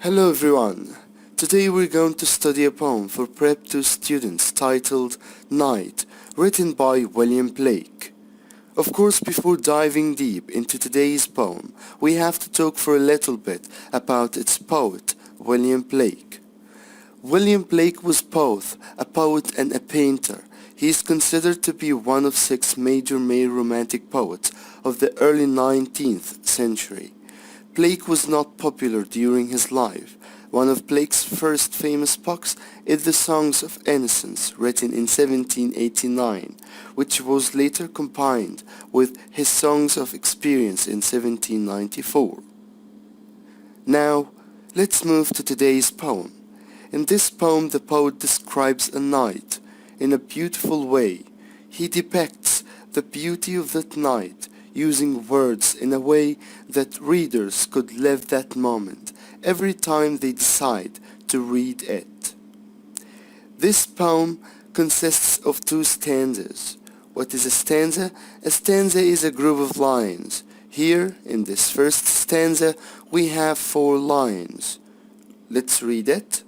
Hello everyone. Today we're going to study a poem for Prep 2 students titled Night, written by William Blake. Of course, before diving deep into today's poem, we have to talk for a little bit about its poet, William Blake. William Blake was both a poet and a painter. He is considered to be one of 6 major male romantic poets of the early 19th century. Blake was not popular during his life. One of Blake's first famous books is The Songs of Innocence, written in 1789, which was later combined with his Songs of Experience in 1794. Now, let's move to today's poem. In this poem, the poet describes a night in a beautiful way. He depicts the beauty of that night using words in a way that readers could live that moment every time they decide to read it. This poem consists of 2 stanzas. What is a stanza? A stanza is a group of lines. Here, in this first stanza, we have 4 lines. Let's read it.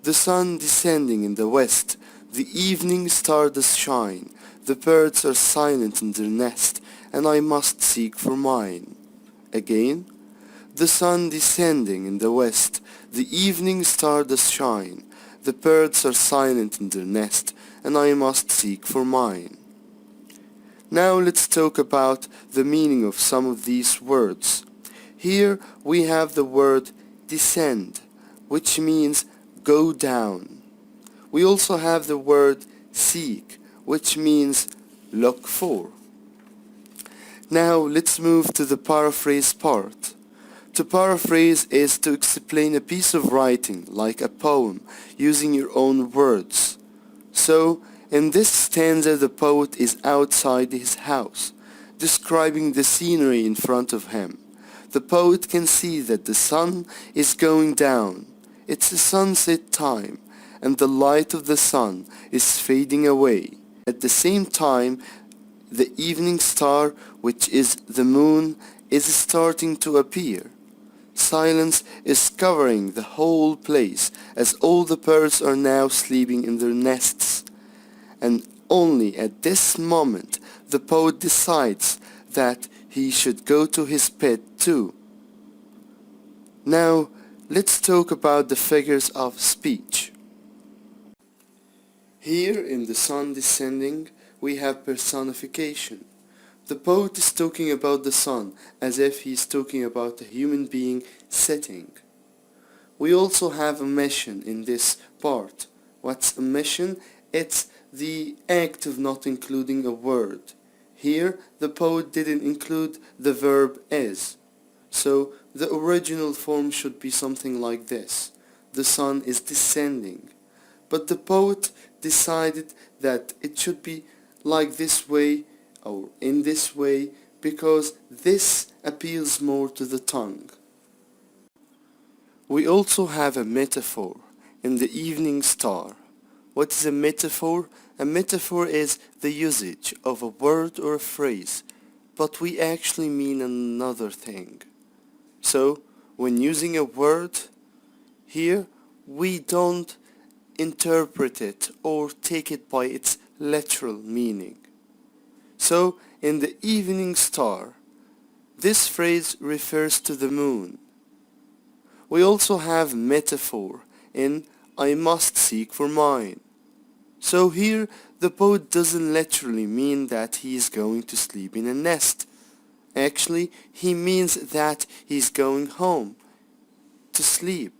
The sun descending in the west, the evening star does shine, the birds are silent in their nest, and I must seek for mine. Again, the sun descending in the west, the evening star does shine, the birds are silent in their nest, and I must seek for mine. Now let's talk about the meaning of some of these words. Here we have the word descend, which means go down. We also have the word seek, which means look for. Now let's move to the paraphrase part. To paraphrase is to explain a piece of writing, like a poem, using your own words. So, in this stanza the poet is outside his house, describing the scenery in front of him. The poet can see that the sun is going down. It's a sunset time, and the light of the sun is fading away. At the same time, the evening star, which is the moon, is starting to appear. Silence is covering the whole place, as all the birds are now sleeping in their nests. And only at this moment the poet decides that he should go to his bed too. Now, let's talk about the figures of speech. Here in The Sun Descending, we have personification. The poet is talking about the sun as if he is talking about a human being sitting. We also have omission in this part. What's omission? It's the act of not including a word. Here, the poet didn't include the verb is. So, the original form should be something like this. The sun is descending. But the poet decided that it should be like this way or in this way because this appeals more to the tongue. We also have a metaphor in the evening star. What is a metaphor? A metaphor is the usage of a word or a phrase, but we actually mean another thing. So, when using a word, here we don't interpret it or take it by its literal meaning. So, in the evening star, this phrase refers to the moon. We also have metaphor in I must seek for mine. So here, the poet doesn't literally mean that he is going to sleep in a nest. Actually, he means that he's going home to sleep.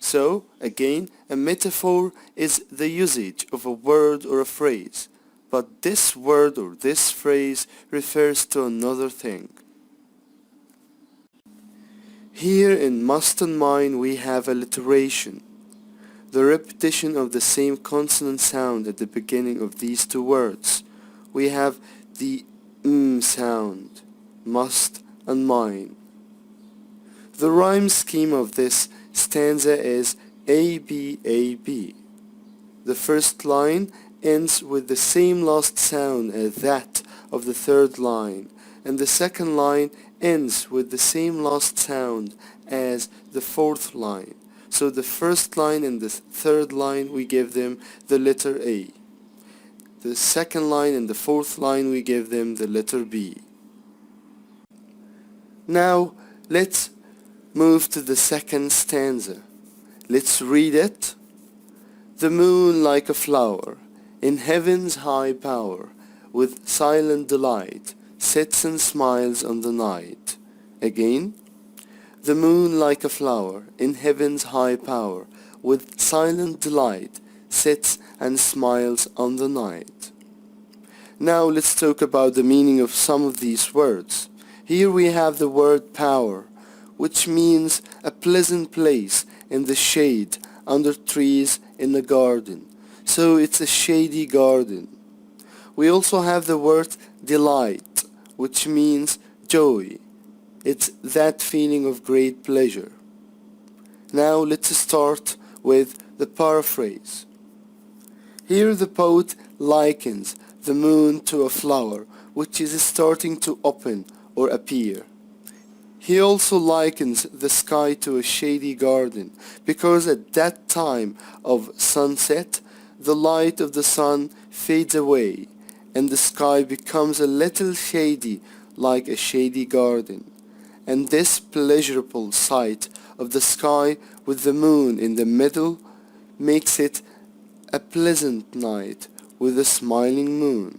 So, again, a metaphor is the usage of a word or a phrase, but this word or this phrase refers to another thing. Here in must and mine we have alliteration, the repetition of the same consonant sound at the beginning of these 2 words. We have the sound, must and mine. The rhyme scheme of this stanza is A, B, A, B. The first line ends with the same last sound as that of the third line, and the second line ends with the same last sound as the fourth line. So the first line and the third line we give them the letter A. The second line and the fourth line we give them the letter B. Now let's move to the second stanza. Let's read it. The moon like a flower, in heaven's high power, with silent delight, sits and smiles on the night. Again. The moon like a flower, in heaven's high power, with silent delight, sits and smiles on the night. Now let's talk about the meaning of some of these words. Here we have the word power, which means a pleasant place in the shade, under trees in a garden. So it's a shady garden. We also have the word delight, which means joy. It's that feeling of great pleasure. Now let's start with the paraphrase. Here the poet likens the moon to a flower which is starting to open or appear. He also likens the sky to a shady garden because at that time of sunset the light of the sun fades away and the sky becomes a little shady like a shady garden. And this pleasurable sight of the sky with the moon in the middle makes it a pleasant night with a smiling moon.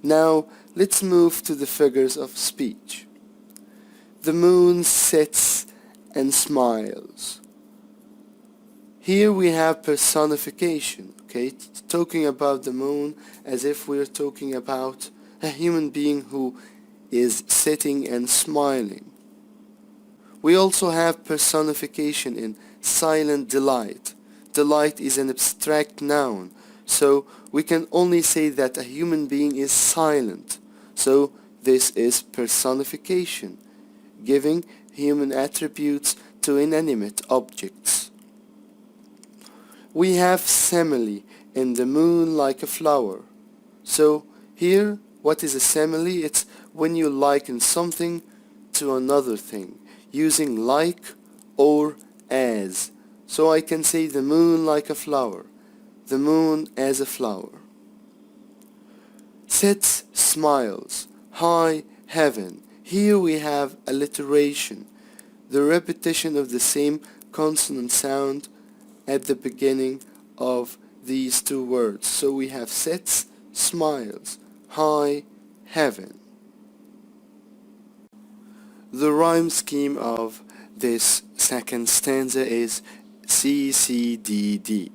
Now let's move to the figures of speech. The moon sits and smiles. Here we have personification, okay, talking about the moon as if we're talking about a human being who is sitting and smiling. We also have personification in silent delight. Delight is an abstract noun, so we can only say that a human being is silent. So this is personification, giving human attributes to inanimate objects. We have simile in the moon like a flower. So here, what is a simile? It's when you liken something to another thing, using like or as. So I can say the moon like a flower, the moon as a flower. Sits, smiles, high heaven. Here we have alliteration, the repetition of the same consonant sound at the beginning of these two words. So we have sits, smiles, high heaven. The rhyme scheme of this second stanza is C, C, D, D.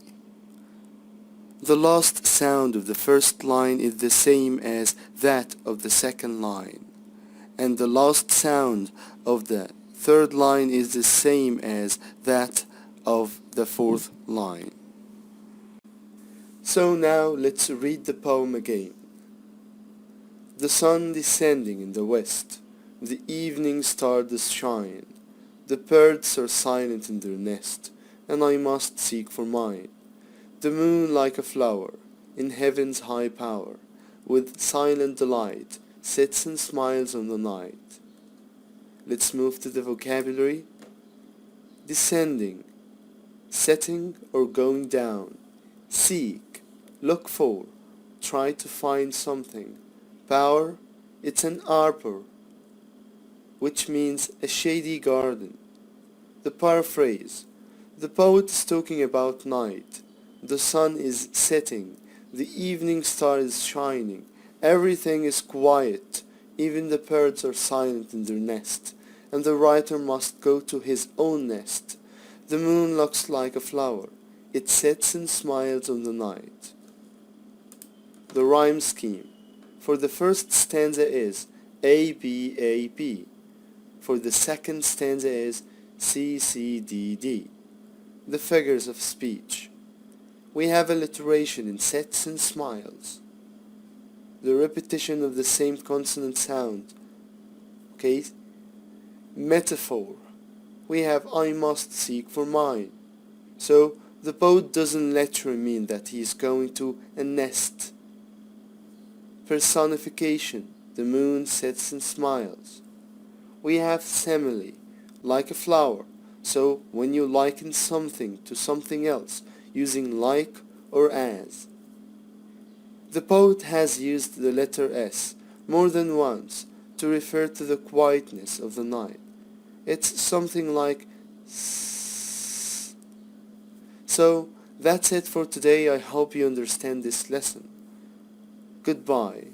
The last sound of the first line is the same as that of the second line, and the last sound of the third line is the same as that of the fourth line. So now let's read the poem again. The sun descending in the west, the evening star does shine, the birds are silent in their nest, and I must seek for mine. The moon like a flower, in heaven's high power, with silent delight, sits and smiles on the night. Let's move to the vocabulary. Descending, setting or going down. Seek, look for, try to find something. Power, it's an arbor, which means a shady garden. The paraphrase. The poet is talking about night. The sun is setting. The evening star is shining. Everything is quiet. Even the birds are silent in their nest. And the writer must go to his own nest. The moon looks like a flower. It sits and smiles on the night. The rhyme scheme. For the first stanza is A, B, A, B. For the second stanza is C, C, D, D. The figures of speech. We have alliteration in sits and smiles. The repetition of the same consonant sound. Okay? Metaphor. We have I must seek for mine. So the poet doesn't literally mean that he is going to a nest. Personification. The moon sits and smiles. We have simile, like a flower. So when you liken something to something else using like or as. The poet has used the letter S more than once to refer to the quietness of the night. It's something like S. So that's it for today. I hope you understand this lesson. Goodbye.